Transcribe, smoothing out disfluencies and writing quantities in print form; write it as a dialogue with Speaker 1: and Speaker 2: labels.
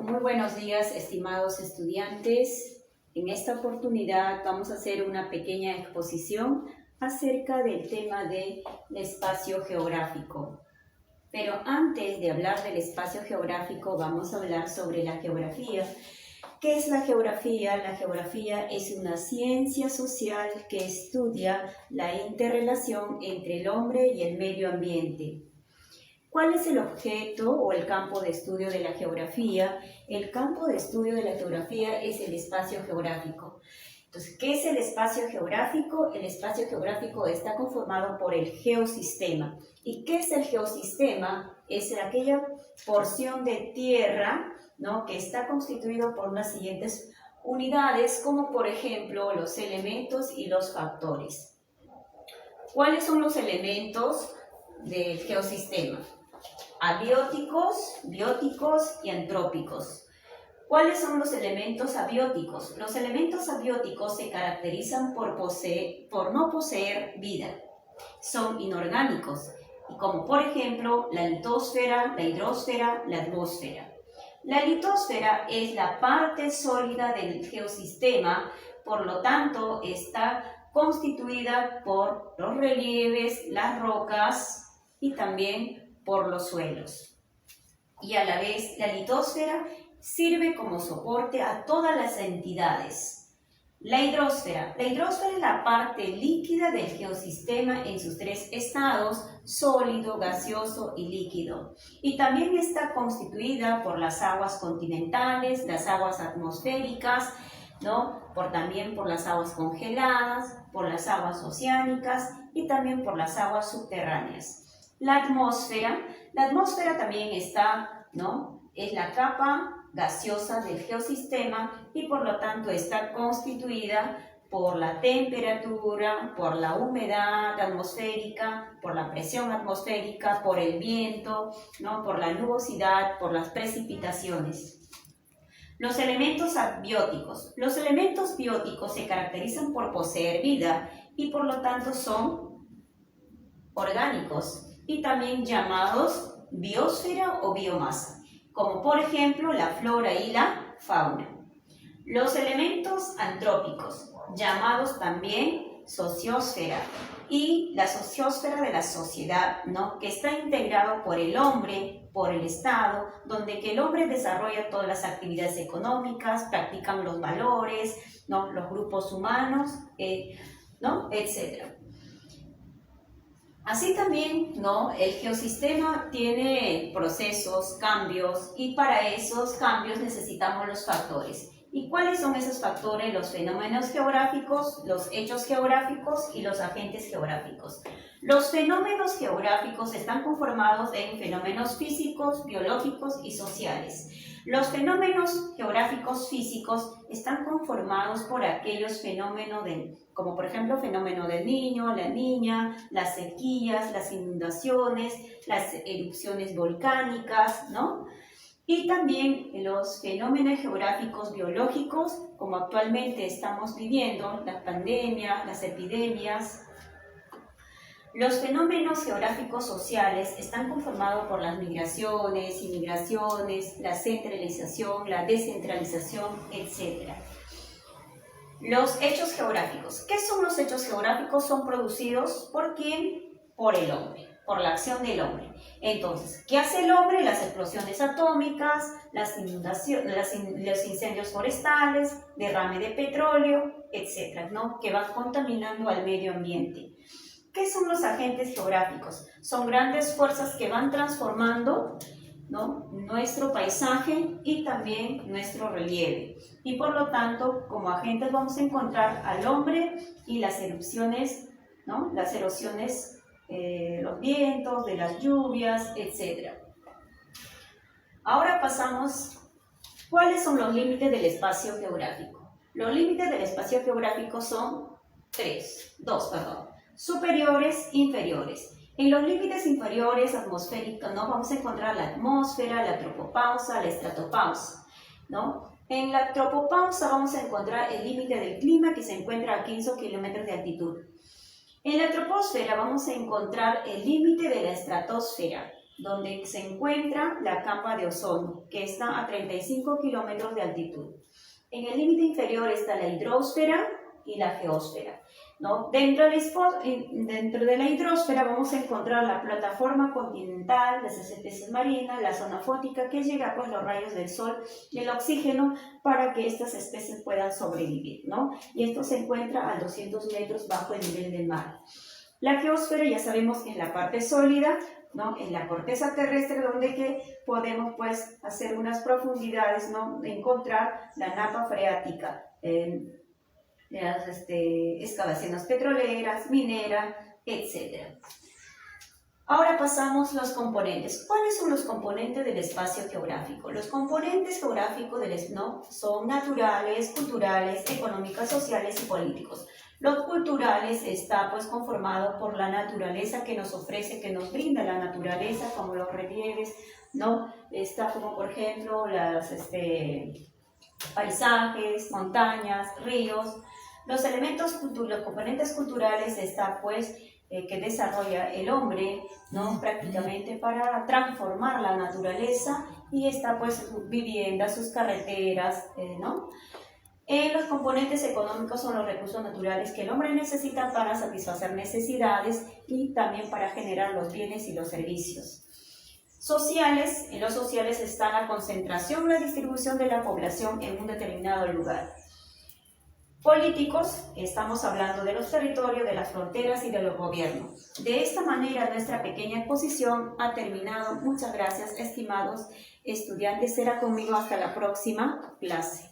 Speaker 1: Muy buenos días, estimados estudiantes. En esta oportunidad vamos a hacer una pequeña exposición acerca del tema del espacio geográfico. Pero antes de hablar del espacio geográfico, vamos a hablar sobre la geografía. ¿Qué es la geografía? La geografía es una ciencia social que estudia la interrelación entre el hombre y el medio ambiente. ¿Cuál es el objeto o el campo de estudio de la geografía? El campo de estudio de la geografía es el espacio geográfico. Entonces, ¿qué es el espacio geográfico? El espacio geográfico está conformado por el geosistema. ¿Y qué es el geosistema? Es aquella porción de tierra, ¿no?, que está constituido por unas siguientes unidades, como por ejemplo los elementos y los factores. ¿Cuáles son los elementos del geosistema? Abióticos, bióticos y antrópicos. ¿Cuáles son los elementos abióticos? Los elementos abióticos se caracterizan por no poseer vida. Son inorgánicos, como por ejemplo la litosfera, la hidrosfera, la atmósfera. La litosfera es la parte sólida del geosistema, por lo tanto está constituida por los relieves, las rocas y también por los suelos. Y a la vez la litosfera sirve como soporte a todas las entidades. La hidrosfera es la parte líquida del geosistema en sus tres estados: sólido, gaseoso y líquido. Y también está constituida por las aguas continentales, las aguas atmosféricas, ¿no?, también por las aguas congeladas, por las aguas oceánicas y también por las aguas subterráneas. La atmósfera también está, ¿no?, es la capa gaseosa del geosistema y por lo tanto está constituida por la temperatura, por la humedad atmosférica, por la presión atmosférica, por el viento, ¿no?, por la nubosidad, por las precipitaciones. Los elementos abióticos. Los elementos bióticos se caracterizan por poseer vida y por lo tanto son orgánicos y también llamados biosfera o biomasa, como por ejemplo la flora y la fauna. Los elementos antrópicos, llamados también sociosfera, y la sociosfera de la sociedad, ¿no?, que está integrado por el hombre, por el Estado, donde que el hombre desarrolla todas las actividades económicas, practican los valores, ¿no?, los grupos humanos, ¿no?, etc. Así también, ¿no?, el geosistema tiene procesos, cambios, y para esos cambios necesitamos los factores. ¿Y cuáles son esos factores? Los fenómenos geográficos, los hechos geográficos y los agentes geográficos. Los fenómenos geográficos están conformados en fenómenos físicos, biológicos y sociales. Los fenómenos geográficos físicos están conformados por aquellos fenómenos como por ejemplo fenómeno del niño, la niña, las sequías, las inundaciones, las erupciones volcánicas, ¿no? Y también los fenómenos geográficos biológicos, como actualmente estamos viviendo, las pandemias, las epidemias. Los fenómenos geográficos sociales están conformados por las migraciones, inmigraciones, la centralización, la descentralización, etc. Los hechos geográficos. ¿Qué son los hechos geográficos? Son producidos ¿por quién? Por el hombre, por la acción del hombre. Entonces, ¿qué hace el hombre? Las explosiones atómicas, las inundaciones, los incendios forestales, derrame de petróleo, etc., ¿no?, que van contaminando al medio ambiente. ¿Qué son los agentes geográficos? Son grandes fuerzas que van transformando, ¿no?, nuestro paisaje y también nuestro relieve. Y por lo tanto, como agentes vamos a encontrar al hombre y las erupciones, ¿no?, las erosiones, los vientos, de las lluvias, etc. Ahora pasamos, ¿cuáles son los límites del espacio geográfico? Los límites del espacio geográfico son dos, superiores, inferiores. En los límites inferiores atmosféricos, ¿no?, vamos a encontrar la atmósfera, la tropopausa, la estratopausa, ¿no? En la tropopausa vamos a encontrar el límite del clima, que se encuentra a 15 kilómetros de altitud. En la troposfera vamos a encontrar el límite de la estratosfera, donde se encuentra la capa de ozono, que está a 35 kilómetros de altitud. En el límite inferior está la hidrosfera y la geósfera, ¿no? Dentro de la hidrosfera vamos a encontrar la plataforma continental de esas especies marinas, la zona fótica que llega pues los rayos del sol y el oxígeno para que estas especies puedan sobrevivir, ¿no? Y esto se encuentra a 200 metros bajo el nivel del mar. La geósfera ya sabemos que es la parte sólida, ¿no? En la corteza terrestre donde que podemos pues hacer unas profundidades, ¿no? Encontrar la napa freática, las excavaciones petroleras, mineras, etc. Ahora pasamos a los componentes. ¿Cuáles son los componentes del espacio geográfico? Los componentes geográficos ¿no? son naturales, culturales, económicos, sociales y políticos. Los culturales está pues conformado por la naturaleza que nos ofrece, que nos brinda la naturaleza, como los relieves, ¿no? Está como por ejemplo los paisajes, montañas, ríos. Los componentes culturales está pues que desarrolla el hombre, ¿no? Prácticamente para transformar la naturaleza, y está pues sus viviendas, sus carreteras, ¿no? Los componentes económicos son los recursos naturales que el hombre necesita para satisfacer necesidades y también para generar los bienes y los servicios. Sociales, en los sociales está la concentración y la distribución de la población en un determinado lugar. Políticos, estamos hablando de los territorios, de las fronteras y de los gobiernos. De esta manera nuestra pequeña exposición ha terminado. Muchas gracias, estimados estudiantes. Será conmigo hasta la próxima clase.